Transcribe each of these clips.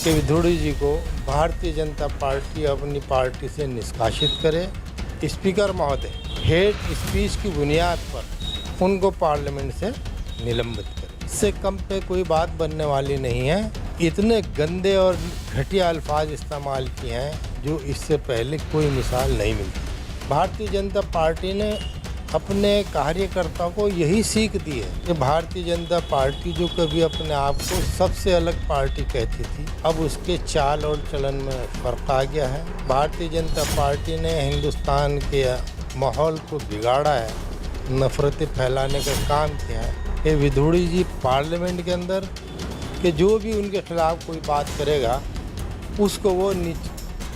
कि विधुड़ी जी को भारतीय जनता पार्टी अपनी पार्टी से निष्कासित करे। स्पीकर महोदय हेट स्पीच की बुनियाद पर उनको पार्लियामेंट से निलंबित करे। इससे कम पे कोई बात बनने वाली नहीं है। इतने गंदे और घटिया अल्फाज इस्तेमाल किए हैं जो इससे पहले कोई मिसाल नहीं मिलती। भारतीय जनता पार्टी ने अपने कार्यकर्ताओं को यही सीख दी है कि भारतीय जनता पार्टी जो कभी अपने आप को सबसे अलग पार्टी कहती थी, अब उसके चाल और चलन में फर्क आ गया है। भारतीय जनता पार्टी ने हिंदुस्तान के माहौल को बिगाड़ा है, नफरतें फैलाने का काम किया है। ये विधुड़ी जी पार्लियामेंट के अंदर कि जो भी उनके खिलाफ कोई बात करेगा उसको वो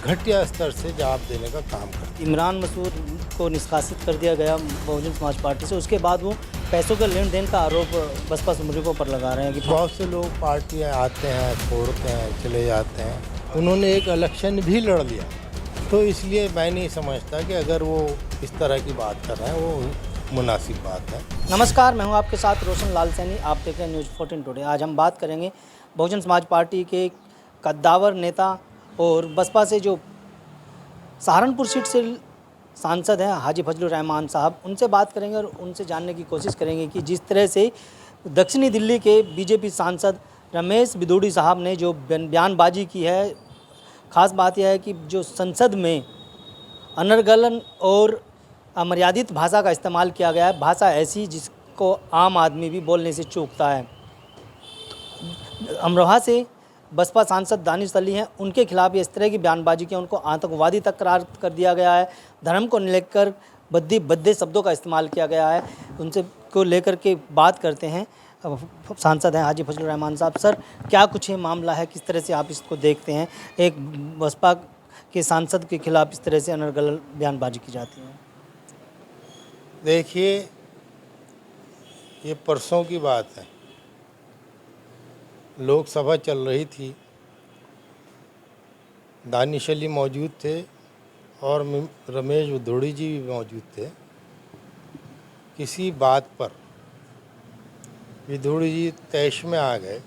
घटिया स्तर से जवाब देने का काम करते हैं। इमरान मसूद को निष्कासित कर दिया गया बहुजन समाज पार्टी से, उसके बाद वो पैसों के लेन देन का आरोप बसपा सुमरियों पर लगा रहे हैं कि बहुत से लोग पार्टियां आते हैं, छोड़ते हैं, चले जाते हैं। उन्होंने एक इलेक्शन भी लड़ लिया, तो इसलिए मैं नहीं समझता कि अगर वो इस तरह की बात कर रहे हैं वो मुनासिब बात है। नमस्कार, मैं हूं आपके साथ रोशन लाल सैनी। आप देख रहे हैं न्यूज़ 14 टुडे। आज हम बात करेंगे बहुजन समाज पार्टी के कद्दावर नेता और बसपा से जो सहारनपुर सीट से सांसद हैं हाजी फजलुर रहमान साहब, उनसे बात करेंगे और उनसे जानने की कोशिश करेंगे कि जिस तरह से दक्षिणी दिल्ली के बीजेपी सांसद रमेश बिदूड़ी साहब ने जो बयानबाजी की है, ख़ास बात यह है कि जो संसद में अनर्गलन और अमर्यादित भाषा का इस्तेमाल किया गया है, भाषा ऐसी जिसको आम आदमी भी बोलने से चूकता है। अमरोहा से बसपा सांसद दानिश अली हैं, उनके खिलाफ इस तरह की बयानबाजी की, उनको आतंकवादी तक करार कर दिया गया है। धर्म को लेकर भद्दे शब्दों का इस्तेमाल किया गया है। उनसे को लेकर के बात करते हैं। सांसद हैं हाजी फजलुर रहमान साहब। सर, क्या कुछ ये मामला है, किस तरह से आप इसको देखते हैं? एक बसपा के सांसद के खिलाफ इस तरह से अनर्गल बयानबाजी की जाती है। देखिए, ये परसों की बात है, लोकसभा चल रही थी, दानिश अली मौजूद थे और रमेश बिदूड़ी जी भी मौजूद थे। किसी बात पर बिदूड़ी जी तैश में आ गए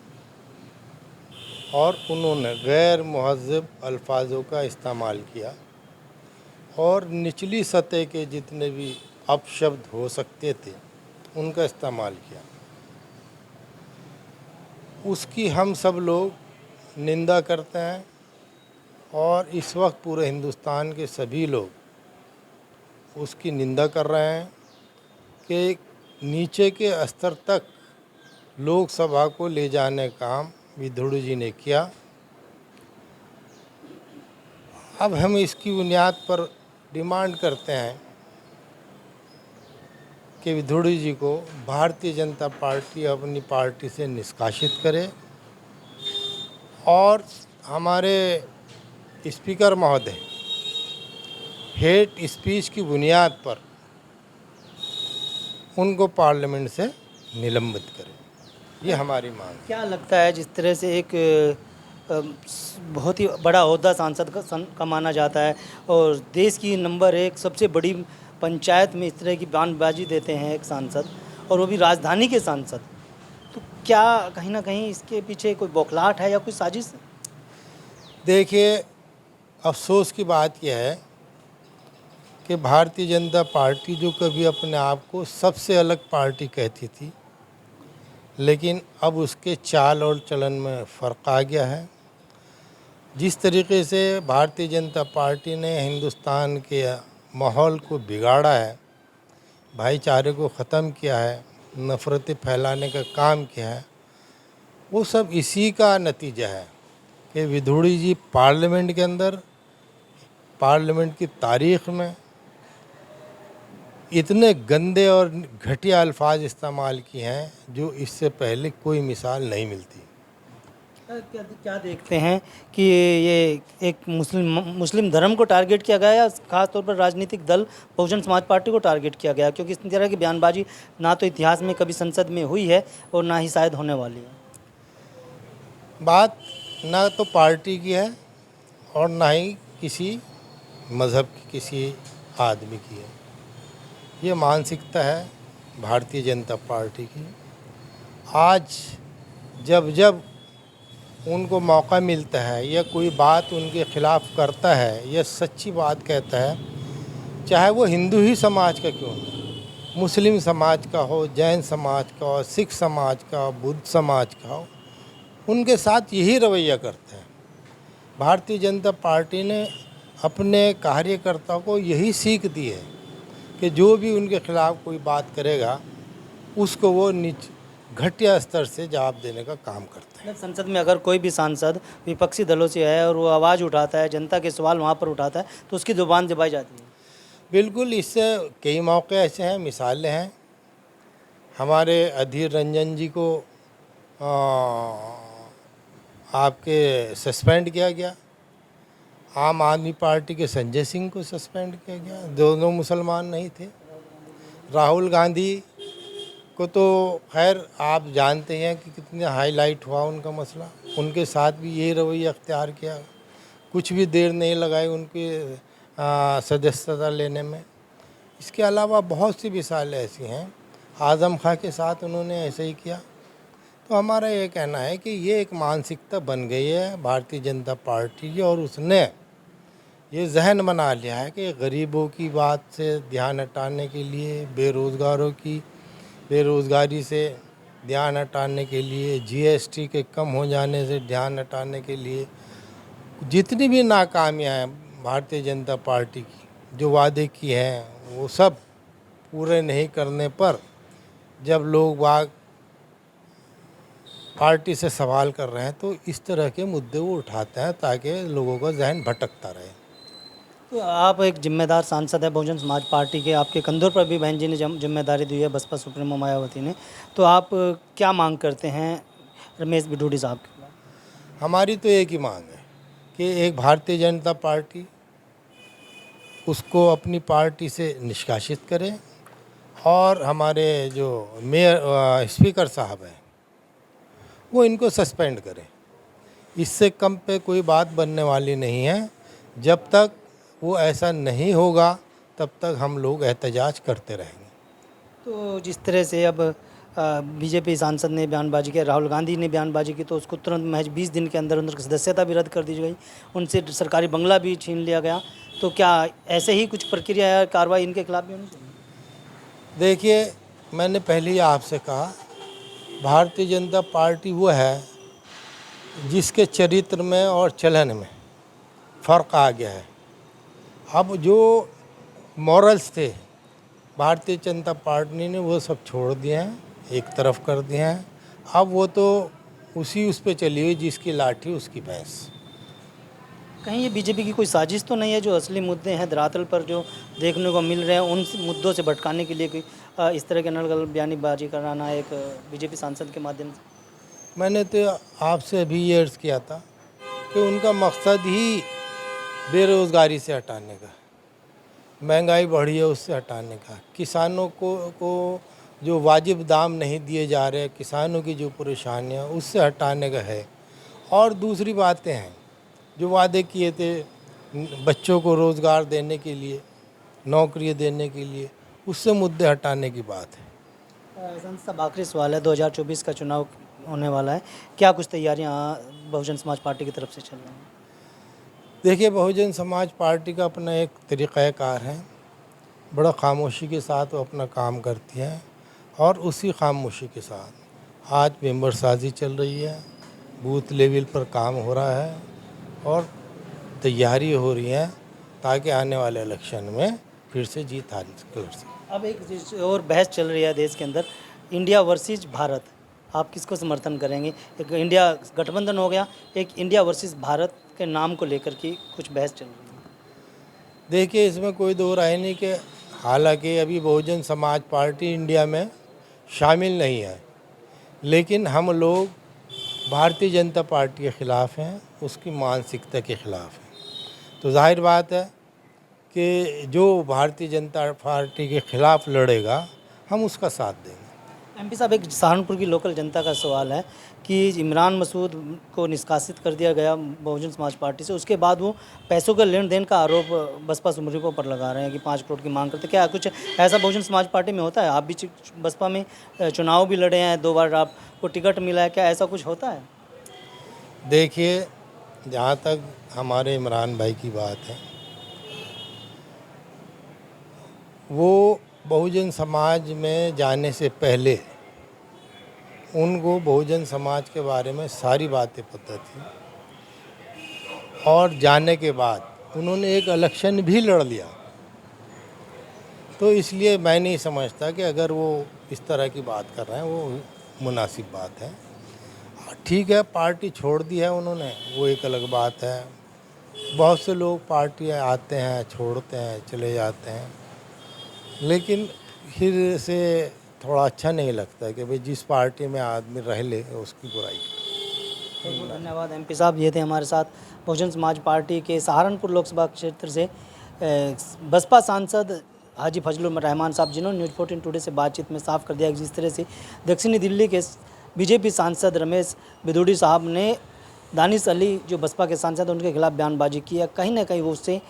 और उन्होंने गैर मुहज़्ज़ब अल्फाजों का इस्तेमाल किया और निचली सतह के जितने भी अपशब्द हो सकते थे उनका इस्तेमाल किया। उसकी हम सब लोग निंदा करते हैं और इस वक्त पूरे हिंदुस्तान के सभी लोग उसकी निंदा कर रहे हैं कि नीचे के स्तर तक लोकसभा को ले जाने का काम विधुड़ी जी ने किया। अब हम इसकी बुनियाद पर डिमांड करते हैं कि विधुड़ी जी को भारतीय जनता पार्टी अपनी पार्टी से निष्कासित करे और हमारे स्पीकर महोदय हेट स्पीच की बुनियाद पर उनको पार्लियामेंट से निलंबित करें। ये हमारी मांग है। क्या लगता है, जिस तरह से एक बहुत ही बड़ा ओहदा सांसद का माना जाता है और देश की नंबर 1 सबसे बड़ी पंचायत में इस तरह की बयानबाजी देते हैं एक सांसद, और वो भी राजधानी के सांसद, तो क्या कहीं ना कहीं इसके पीछे कोई बौखलाहट है या कोई साजिश? देखिए, अफसोस की बात यह है कि भारतीय जनता पार्टी जो कभी अपने आप को सबसे अलग पार्टी कहती थी, लेकिन अब उसके चाल और चलन में फ़र्क आ गया है। जिस तरीके से भारतीय जनता पार्टी ने हिंदुस्तान के माहौल को बिगाड़ा है, भाईचारे को ख़त्म किया है, नफ़रतें फैलाने का काम किया है, वो सब इसी का नतीजा है कि विधुड़ी जी पार्लियामेंट के अंदर, पार्लियामेंट की तारीख़ में इतने गंदे और घटिया अल्फाज इस्तेमाल किए हैं जो इससे पहले कोई मिसाल नहीं मिलती। क्या देखते हैं कि ये एक मुस्लिम धर्म को टारगेट किया गया है, ख़ास तौर पर राजनीतिक दल बहुजन समाज पार्टी को टारगेट किया गया, क्योंकि इस तरह की बयानबाजी ना तो इतिहास में कभी संसद में हुई है और ना ही शायद होने वाली है। बात ना तो पार्टी की है और ना ही किसी मज़हब की, किसी आदमी की है। ये मानसिकता है भारतीय जनता पार्टी की। आज जब जब उनको मौका मिलता है या कोई बात उनके खिलाफ करता है या सच्ची बात कहता है, चाहे वो हिंदू ही समाज का क्यों ना, मुस्लिम समाज का हो, जैन समाज का हो, सिख समाज का हो, बुद्ध समाज का हो, उनके साथ यही रवैया करते हैं। भारतीय जनता पार्टी ने अपने कार्यकर्ताओं को यही सीख दी है कि जो भी उनके खिलाफ कोई बात करेगा उसको वो घटिया स्तर से जवाब देने का काम करते हैं। मतलब संसद में अगर कोई भी सांसद विपक्षी दलों से है और वो आवाज़ उठाता है, जनता के सवाल वहाँ पर उठाता है, तो उसकी ज़ुबान दबाई जाती है। बिल्कुल, इससे कई मौके ऐसे हैं, मिसालें हैं। हमारे अधीर रंजन जी को आपके सस्पेंड किया गया, आम आदमी पार्टी के संजय सिंह को सस्पेंड किया गया, दोनों मुसलमान नहीं थे। राहुल गांधी को तो खैर आप जानते हैं कि कितने हाईलाइट हुआ उनका मसला, उनके साथ भी यही रवैया अख्तियार किया, कुछ भी देर नहीं लगाई उनकी सदस्यता लेने में। इसके अलावा बहुत सी मिसालें ऐसी हैं, आज़म खां के साथ उन्होंने ऐसे ही किया। तो हमारा ये कहना है कि ये एक मानसिकता बन गई है भारतीय जनता पार्टी की, और उसने ये जहन बना लिया है कि गरीबों की बात से ध्यान हटाने के लिए, बेरोज़गारों की बेरोज़गारी से ध्यान हटाने के लिए, जीएसटी के कम हो जाने से ध्यान हटाने के लिए, जितनी भी नाकामियाँ हैं भारतीय जनता पार्टी की, जो वादे की हैं वो सब पूरे नहीं करने पर जब लोग बाग पार्टी से सवाल कर रहे हैं तो इस तरह के मुद्दे वो उठाते हैं ताकि लोगों का जहन भटकता रहे। तो आप एक जिम्मेदार सांसद है बहुजन समाज पार्टी के, आपके कंधों पर भी बहन जी ने जिम्मेदारी दी है बसपा सुप्रीमो मायावती ने, तो आप क्या मांग करते हैं रमेश बिधूड़ी साहब के खिलाफ? हमारी तो एक ही मांग है कि एक भारतीय जनता पार्टी उसको अपनी पार्टी से निष्कासित करे और हमारे जो मेयर स्पीकर साहब हैं वो इनको सस्पेंड करें। इससे कम पे कोई बात बनने वाली नहीं है। जब तक वो ऐसा नहीं होगा तब तक हम लोग एहतजाज करते रहेंगे। तो जिस तरह से अब बीजेपी सांसद ने बयानबाजी किया, राहुल गांधी ने बयानबाजी की, तो उसको तुरंत महज 20 दिन के अंदर उनकी सदस्यता भी रद्द कर दी गई, उनसे सरकारी बंगला भी छीन लिया गया। तो क्या ऐसे ही कुछ प्रक्रिया या कार्रवाई इनके खिलाफ भी होनी चाहिए? देखिए, मैंने पहले ही आपसे कहा, भारतीय जनता पार्टी वो है जिसके चरित्र में और चलन में फ़र्क आ गया है। अब जो मॉरल्स थे भारतीय जनता पार्टी ने वो सब छोड़ दिए हैं, एक तरफ कर दिए हैं। अब वो तो उस पे चली हुई, जिसकी लाठी उसकी भैंस। कहीं ये बीजेपी की कोई साजिश तो नहीं है, जो असली मुद्दे हैं धरातल पर जो देखने को मिल रहे हैं उन मुद्दों से भटकाने के लिए कोई इस तरह के नलगल बयानीबाजी कराना एक बीजेपी सांसद के माध्यम से? मैंने तो आपसे अभी ये अर्ज़ किया था कि उनका मकसद ही बेरोज़गारी से हटाने का, महंगाई बढ़ी है उससे हटाने का, किसानों को जो वाजिब दाम नहीं दिए जा रहे, किसानों की जो परेशानियाँ उससे हटाने का है। और दूसरी बातें हैं जो वादे किए थे बच्चों को रोज़गार देने के लिए, नौकरी देने के लिए, उससे मुद्दे हटाने की बात है। संत साहब, आखिरी सवाल है, 2024 का चुनाव होने वाला है, क्या कुछ तैयारियां बहुजन समाज पार्टी की तरफ से चल रही हैं? देखिए, बहुजन समाज पार्टी का अपना एक तरीक़ाकार है, बड़ा खामोशी के साथ वो अपना काम करती है और उसी खामोशी के साथ आज मेंबर साजी चल रही है, बूथ लेवल पर काम हो रहा है और तैयारी हो रही है ताकि आने वाले इलेक्शन में फिर से जीत हासिल कर सकें। अब एक और बहस चल रही है देश के अंदर, इंडिया वर्सेस भारत, आप किसको समर्थन करेंगे? एक इंडिया गठबंधन हो गया, एक इंडिया वर्सेस भारत के नाम को लेकर के कुछ बहस चल रही है। देखिए, इसमें कोई दो राय नहीं कि हालांकि अभी बहुजन समाज पार्टी इंडिया में शामिल नहीं है, लेकिन हम लोग भारतीय जनता पार्टी के ख़िलाफ़ हैं, उसकी मानसिकता के ख़िलाफ़ हैं। तो जाहिर बात है कि जो भारतीय जनता पार्टी के ख़िलाफ़ लड़ेगा हम उसका साथ देंगे। एमपी साहब, एक सहारनपुर की लोकल जनता का सवाल है कि इमरान मसूद को निष्कासित कर दिया गया बहुजन समाज पार्टी से, उसके बाद वो पैसों के लेन देन का आरोप बसपा सुप्रीमो पर लगा रहे हैं कि 5 करोड़ की मांग करते। क्या कुछ ऐसा बहुजन समाज पार्टी में होता है? आप भी बसपा में चुनाव भी लड़े हैं, 2 बार आपको टिकट मिला है, क्या ऐसा कुछ होता है? देखिए, जहाँ तक हमारे इमरान भाई की बात है, वो बहुजन समाज में जाने से पहले उनको बहुजन समाज के बारे में सारी बातें पता थी, और जाने के बाद उन्होंने एक इलेक्शन भी लड़ लिया। तो इसलिए मैं नहीं समझता कि अगर वो इस तरह की बात कर रहे हैं वो मुनासिब बात है। ठीक है, पार्टी छोड़ दी है उन्होंने, वो एक अलग बात है। बहुत से लोग पार्टी आते हैं, छोड़ते हैं, चले जाते हैं, लेकिन फिर से थोड़ा अच्छा नहीं लगता कि भाई जिस पार्टी में आदमी रह ले उसकी बुराई। बहुत बहुत धन्यवाद एमपी साहब। ये थे हमारे साथ बहुजन समाज पार्टी के सहारनपुर लोकसभा क्षेत्र से बसपा सांसद हाजी फजलुर रहमान साहब, जिन्होंने न्यूज़ 14 टुडे से बातचीत में साफ कर दिया कि जिस तरह से दक्षिणी दिल्ली के बीजेपी सांसद रमेश बिधूड़ी साहब ने दानिश अली जो बसपा के सांसद हैं उनके खिलाफ बयानबाजी किया, कहीं ना कहीं वो उससे